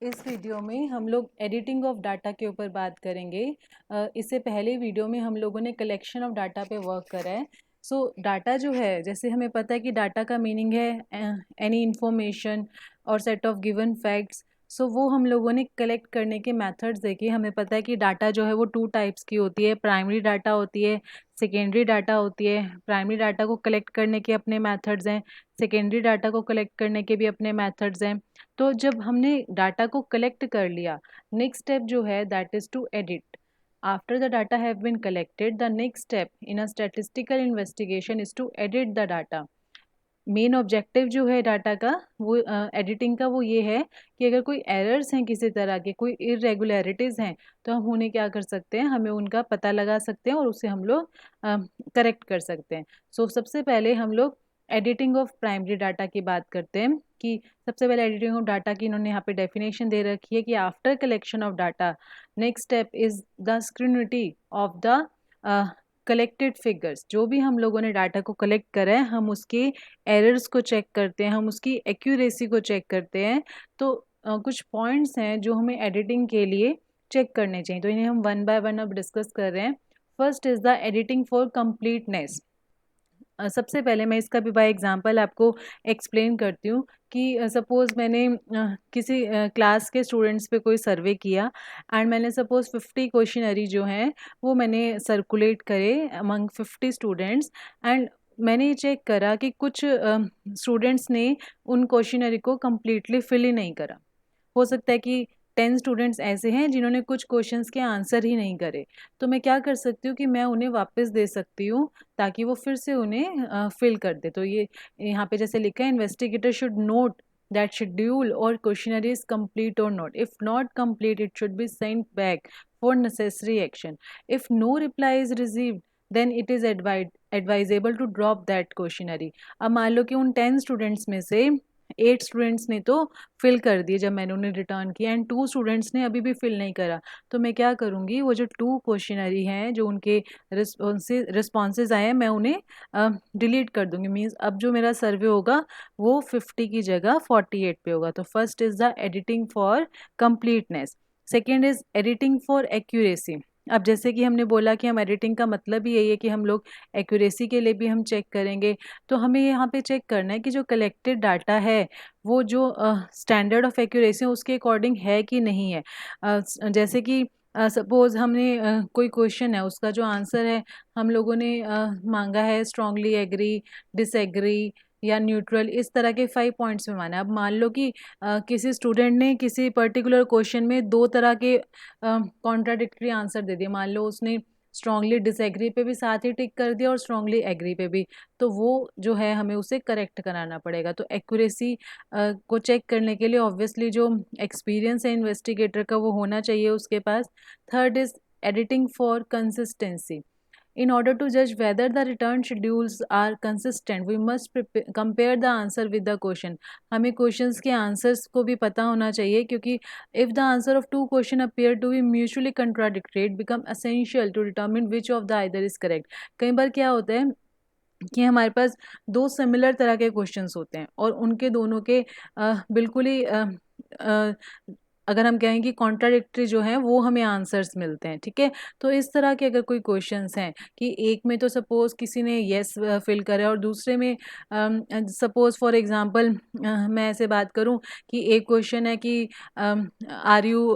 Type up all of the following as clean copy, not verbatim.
इस वीडियो में हम लोग एडिटिंग ऑफ डाटा के ऊपर बात करेंगे। इससे पहले वीडियो में हम लोगों ने कलेक्शन ऑफ डाटा पे वर्क करा है। डाटा जो है, जैसे हमें पता है कि डाटा का मीनिंग है एनी इंफॉर्मेशन और सेट ऑफ गिवन फैक्ट्स। वो हम लोगों ने कलेक्ट करने के मेथड्स देखे। हमें पता है कि डाटा जो है वो 2 टाइप्स की होती है, प्राइमरी डाटा होती है, सेकेंडरी डाटा होती है। प्राइमरी डाटा को कलेक्ट करने के अपने मेथड्स हैं, सेकेंडरी डाटा को कलेक्ट करने के भी अपने मेथड्स हैं। तो जब हमने डाटा को कलेक्ट कर लिया, नेक्स्ट स्टेप जो है that is to edit. After the data have been collected, the next step in a statistical investigation is to edit the data. Main objective जो है डाटा का, वो एडिटिंग का, वो ये है कि अगर कोई एरर्स हैं, किसी तरह के कोई इरेगुलरिटीज़ हैं, तो हम उन्हें क्या कर सकते हैं, हमें उनका पता लगा सकते हैं और उसे हम लोग करेक्ट कर सकते हैं। सबसे पहले हम लोग एडिटिंग ऑफ प्राइमरी डाटा की बात करते हैं कि सबसे पहले एडिटिंग ऑफ डाटा की इन्होंने यहाँ पे डेफिनेशन दे रखी है कि after collection of data, next step is the scrutiny of the collected figures. जो भी हम लोगों ने डाटा को कलेक्ट करा है, हम उसके एरर्स को चेक करते हैं, हम उसकी एक्यूरेसी को चेक करते हैं। कुछ पॉइंट्स हैं जो हमें एडिटिंग के लिए चेक करने चाहिए, तो इन्हें हम वन बाय वन अब डिस्कस कर रहे हैं। First is the editing for completeness. सबसे पहले मैं इसका भी बाय एग्जांपल आपको एक्सप्लेन करती हूँ कि सपोज़ मैंने किसी क्लास के स्टूडेंट्स पे कोई सर्वे किया एंड मैंने सपोज़ 50 क्वेश्चनरी जो हैं वो मैंने सर्कुलेट करे अमंग 50 स्टूडेंट्स। एंड मैंने ये चेक करा कि कुछ स्टूडेंट्स ने उन क्वेश्चनरी को कम्प्लीटली फिल ही नहीं करा। हो सकता है कि 10 स्टूडेंट्स ऐसे हैं जिन्होंने कुछ क्वेश्चंस के आंसर ही नहीं करे। तो मैं क्या कर सकती हूँ कि मैं उन्हें वापस दे सकती हूँ ताकि वो फिर से उन्हें फिल कर दे। तो ये यहाँ पे जैसे लिखा है, investigator should note that schedule और क्वेश्चनरी इज कंप्लीट और not. If not complete, it should be sent back for necessary action. If no reply is received, then it is advisable to drop that questionnaire. अब मान लो कि उन 10 students में से 8 students ने तो फिल कर दिए जब मैंने उन्हें रिटर्न किया, एंड 2 स्टूडेंट्स ने अभी भी फिल नहीं करा। तो मैं क्या करूँगी, वो जो 2 क्वेश्चनरी हैं, जो उनके रिस्पॉन्सेज आए हैं, मैं उन्हें डिलीट कर दूँगी। मीन्स अब जो मेरा सर्वे होगा वो 50 की जगह 48 पे होगा। तो first is the editing for completeness. Second is editing for accuracy. अब जैसे कि हमने बोला कि हम एडिटिंग का मतलब ही यही है कि हम लोग एक्यूरेसी के लिए भी हम चेक करेंगे। तो हमें यहाँ पे चेक करना है कि जो कलेक्टेड डाटा है वो जो स्टैंडर्ड ऑफ एक्यूरेसी है उसके अकॉर्डिंग है कि नहीं है। जैसे कि सपोज़ हमने कोई क्वेश्चन है, उसका जो आंसर है हम लोगों ने मांगा है स्ट्रांगली एग्री, डिसएग्री या न्यूट्रल, इस तरह के 5 पॉइंट्स में माना है। अब मान लो कि किसी स्टूडेंट ने किसी पर्टिकुलर क्वेश्चन में 2 तरह के कॉन्ट्राडिक्टरी आंसर दे दिए। मान लो उसने स्ट्रांगली डिसएग्री पे भी साथ ही टिक कर दिया और स्ट्रांगली एग्री पे भी। तो वो जो है हमें उसे करेक्ट कराना पड़ेगा। तो एक्यूरेसी को चेक करने के लिए ऑब्वियसली जो एक्सपीरियंस है इन्वेस्टिगेटर का वो होना चाहिए उसके पास। Third is editing for consistency. In order to judge whether the return schedules are consistent, we must compare the answer with the question. हमें questions के answers को भी पता होना चाहिए, क्योंकि if the answer of two question appear to be mutually contradictory, it become essential to determine which of the either is correct. कई बार क्या होता है कि हमारे पास 2 सिमिलर तरह के क्वेश्चंस होते हैं और उनके दोनों के बिल्कुल ही अ, अगर हम कहें कि कॉन्ट्राडिक्टरी जो हैं वो हमें आंसर्स मिलते हैं, ठीक है। तो इस तरह के अगर कोई क्वेश्चंस हैं कि एक में तो सपोज़ किसी ने येस फिल करा और दूसरे में सपोज़ फॉर एग्जांपल मैं ऐसे बात करूं कि एक क्वेश्चन है कि are you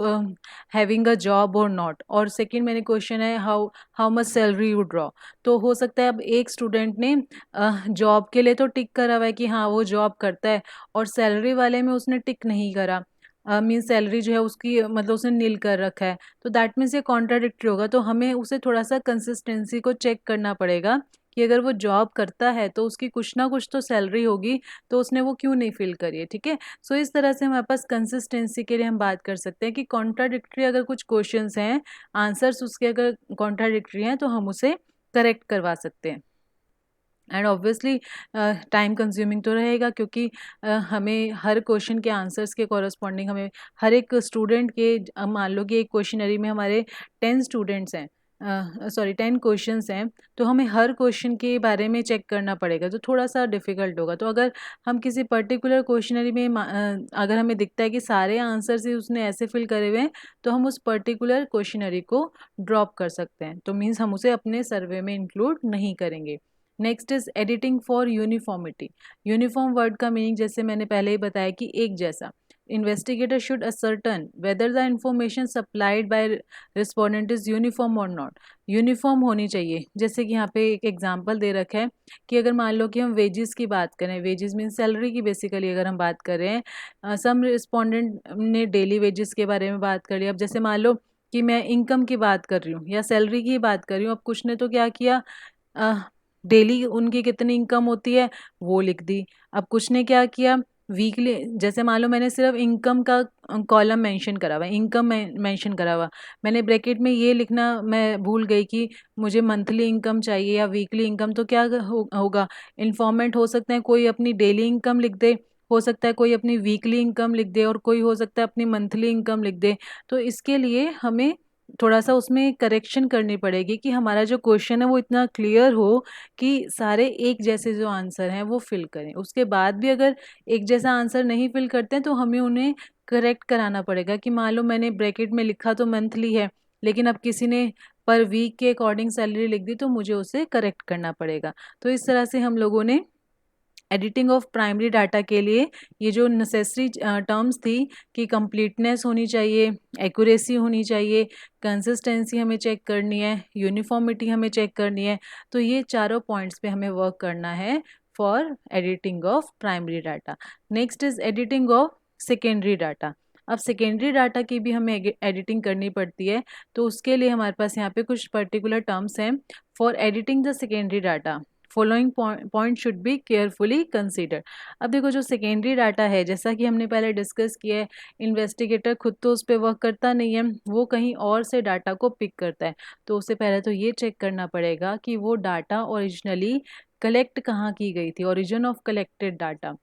having a job और नॉट, और सेकंड मैंने क्वेश्चन है how how much salary you draw. तो हो सकता है अब एक स्टूडेंट ने जॉब के लिए तो टिक करा हुआ है कि हाँ वो जॉब करता है, और सैलरी वाले में उसने टिक नहीं करा। मीन्स सैलरी जो है उसकी मतलब उसने नील कर रखा है। तो दैट मीन्स ये कॉन्ट्राडिक्टरी होगा। तो हमें उसे थोड़ा सा कंसिस्टेंसी को चेक करना पड़ेगा कि अगर वो जॉब करता है तो उसकी कुछ ना कुछ तो सैलरी होगी, तो उसने वो क्यों नहीं फिल करी है, ठीक है। इस तरह से हमारे पास कंसिस्टेंसी के लिए हम बात कर सकते हैं कि कॉन्ट्राडिक्टरी अगर कुछ क्वेश्चंस हैं, आंसर्स उसके अगर कॉन्ट्राडिक्टरी हैं, तो हम उसे करेक्ट करवा सकते हैं। एंड ऑब्वियसली टाइम कंज्यूमिंग तो रहेगा, क्योंकि हमें हर क्वेश्चन के आंसर्स के कॉरस्पॉन्डिंग हमें हर एक स्टूडेंट के मान लो कि एक क्वेश्चनरी में हमारे 10 स्टूडेंट्स हैं, सॉरी 10 क्वेश्चंस हैं, तो हमें हर क्वेश्चन के बारे में चेक करना पड़ेगा, जो थोड़ा सा डिफ़िकल्ट होगा। तो अगर हम किसी पर्टिकुलर क्वेश्चनरी में अगर हमें दिखता है कि सारे आंसर्स ही उसने ऐसे फिल करे हुए हैं, तो हम उस पर्टिकुलर क्वेश्चनरी को ड्रॉप कर सकते हैं। तो मीन्स हम उसे अपने सर्वे में इंक्लूड नहीं करेंगे। Next is editing for uniformity. Uniform word का मीनिंग जैसे मैंने पहले ही बताया कि एक जैसा। Investigator should ascertain whether the information supplied by respondent is uniform और नॉट। यूनिफॉर्म होनी चाहिए। जैसे कि यहाँ पे एक एग्जांपल दे रखा है कि अगर मान लो कि हम वेजेस की बात करें, वेजेस मीन सैलरी की बेसिकली अगर हम बात कर रहे हैं, सम रिस्पोंडेंट ने डेली वेजेस के बारे में बात कर लिया। अब जैसे मान लो कि मैं इनकम की बात कर रही हूँ या सैलरी की बात कर रही हूँ, अब कुछ ने तो क्या किया, डेली उनकी कितनी इनकम होती है वो लिख दी। अब कुछ ने क्या किया, वीकली, जैसे मान लो मैंने सिर्फ इनकम का कॉलम मेंशन करा हुआ, इनकम मेंशन करा हुआ, मैंने ब्रैकेट में ये लिखना मैं भूल गई कि मुझे मंथली इनकम चाहिए या वीकली इनकम, तो क्या होगा, इन्फॉर्मेंट हो सकते हैं कोई अपनी डेली इनकम लिख दे, हो सकता है कोई अपनी वीकली इनकम लिख दे, और कोई हो सकता है अपनी मंथली इनकम लिख दे। तो इसके लिए हमें थोड़ा सा उसमें करेक्शन करनी पड़ेगी कि हमारा जो क्वेश्चन है वो इतना क्लियर हो कि सारे एक जैसे जो आंसर हैं वो फिल करें। उसके बाद भी अगर एक जैसा आंसर नहीं फिल करते हैं तो हमें उन्हें करेक्ट कराना पड़ेगा कि मान लो मैंने ब्रैकेट में लिखा तो मंथली है, लेकिन अब किसी ने पर वीक के अकॉर्डिंग सैलरी लिख दी, तो मुझे उसे करेक्ट करना पड़ेगा। तो इस तरह से हम लोगों ने एडिटिंग ऑफ प्राइमरी डाटा के लिए ये जो नेसेसरी टर्म्स थी कि कंप्लीटनेस होनी चाहिए, एक्यूरेसी होनी चाहिए, कंसिस्टेंसी हमें चेक करनी है, यूनिफॉर्मिटी हमें चेक करनी है, तो ये चारों पॉइंट्स पे हमें वर्क करना है for editing of primary data. Next is editing of secondary data. अब सेकेंडरी डाटा की भी हमें एडिटिंग करनी पड़ती है, तो उसके लिए हमारे पास यहाँ पे कुछ पर्टिकुलर टर्म्स हैं। For editing the secondary data following point should be carefully consider. अब देखो जो सेकेंडरी डाटा है, जैसा कि हमने पहले डिस्कस किया है, इन्वेस्टिगेटर खुद तो उस पर वर्क करता नहीं है, वो कहीं और से डाटा को पिक करता है। तो उससे पहले तो ये चेक करना पड़ेगा कि वो डाटा ओरिजिनली कलेक्ट कहाँ की गई थी, ओरिजिन ऑफ कलेक्टेड डाटा,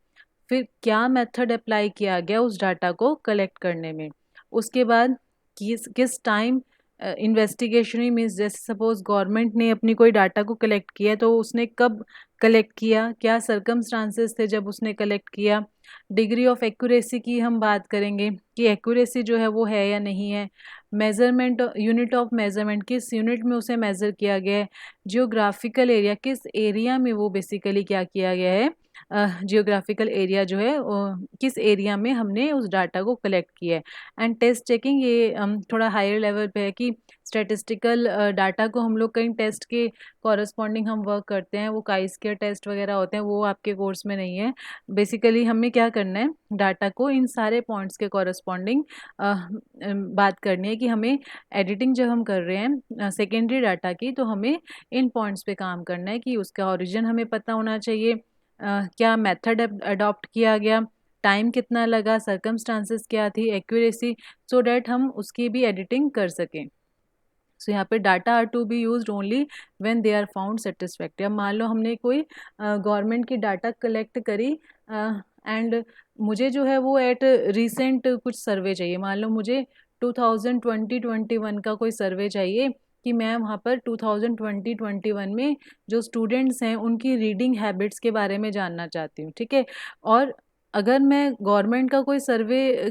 फिर क्या मेथड अप्लाई किया गया उस डाटा को कलेक्ट करने में, उसके बाद किस टाइम इन्वेस्टिगेशन ही, मीन्स जैसे सपोज गवर्नमेंट ने अपनी कोई डाटा को कलेक्ट किया तो उसने कब कलेक्ट किया, क्या सर्कमस्टांसेस थे जब उसने कलेक्ट किया। डिग्री ऑफ एक्यूरेसी की हम बात करेंगे कि एक्यूरेसी जो है वो है या नहीं है। मेजरमेंट, यूनिट ऑफ मेजरमेंट, किस यूनिट में उसे मेज़र किया गया है। जियोग्राफिकल एरिया, किस एरिया में वो बेसिकली क्या किया गया है, जियोग्राफिकल एरिया जो है किस एरिया में हमने उस डाटा को कलेक्ट किया है। एंड टेस्ट चेकिंग, ये थोड़ा हायर लेवल पे है कि स्टैटिस्टिकल डाटा को हम लोग कई टेस्ट के कॉरस्पॉन्डिंग हम वर्क करते हैं, वो काई स्क्वायर टेस्ट वगैरह होते हैं, वो आपके कोर्स में नहीं है। बेसिकली हमें क्या करना है, डाटा को इन सारे पॉइंट्स के कॉरस्पॉन्डिंग बात करनी है कि हमें एडिटिंग जब हम कर रहे हैं सेकेंडरी डाटा की, तो हमें इन पॉइंट्स पे काम करना है कि उसका ओरिजिन हमें पता होना चाहिए, क्या मेथड अडॉप्ट किया गया, टाइम कितना लगा, सर्कमस्टांसेस क्या थी, एक्यूरेसी, सो डैट हम उसकी भी एडिटिंग कर सकें। सो यहाँ पे data are to be used only when they are found satisfactory. अब मान लो हमने कोई गवर्नमेंट की डाटा कलेक्ट करी एंड मुझे जो है वो एट रिसेंट कुछ सर्वे चाहिए, मान लो मुझे 2020-21 का कोई सर्वे चाहिए कि मैं वहाँ पर 2020-21 में जो स्टूडेंट्स हैं उनकी रीडिंग हैबिट्स के बारे में जानना चाहती हूँ, ठीक है। और अगर मैं गवर्नमेंट का कोई सर्वे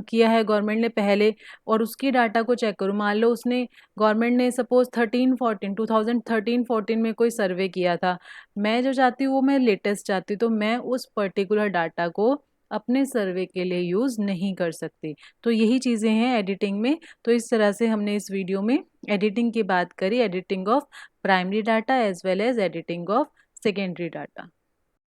किया है गवर्नमेंट ने पहले, और उसकी डाटा को चेक करूँ, मान लो उसने गवर्नमेंट ने सपोज 2013-14 में कोई सर्वे किया था, मैं जो चाहती हूँ वो मैं लेटेस्ट चाहती हूँ, तो मैं उस पर्टिकुलर डाटा को अपने सर्वे के लिए यूज़ नहीं कर सकती। तो यही चीज़ें हैं एडिटिंग में। तो इस तरह से हमने इस वीडियो में एडिटिंग की बात करी, editing of primary data as well as editing of secondary data.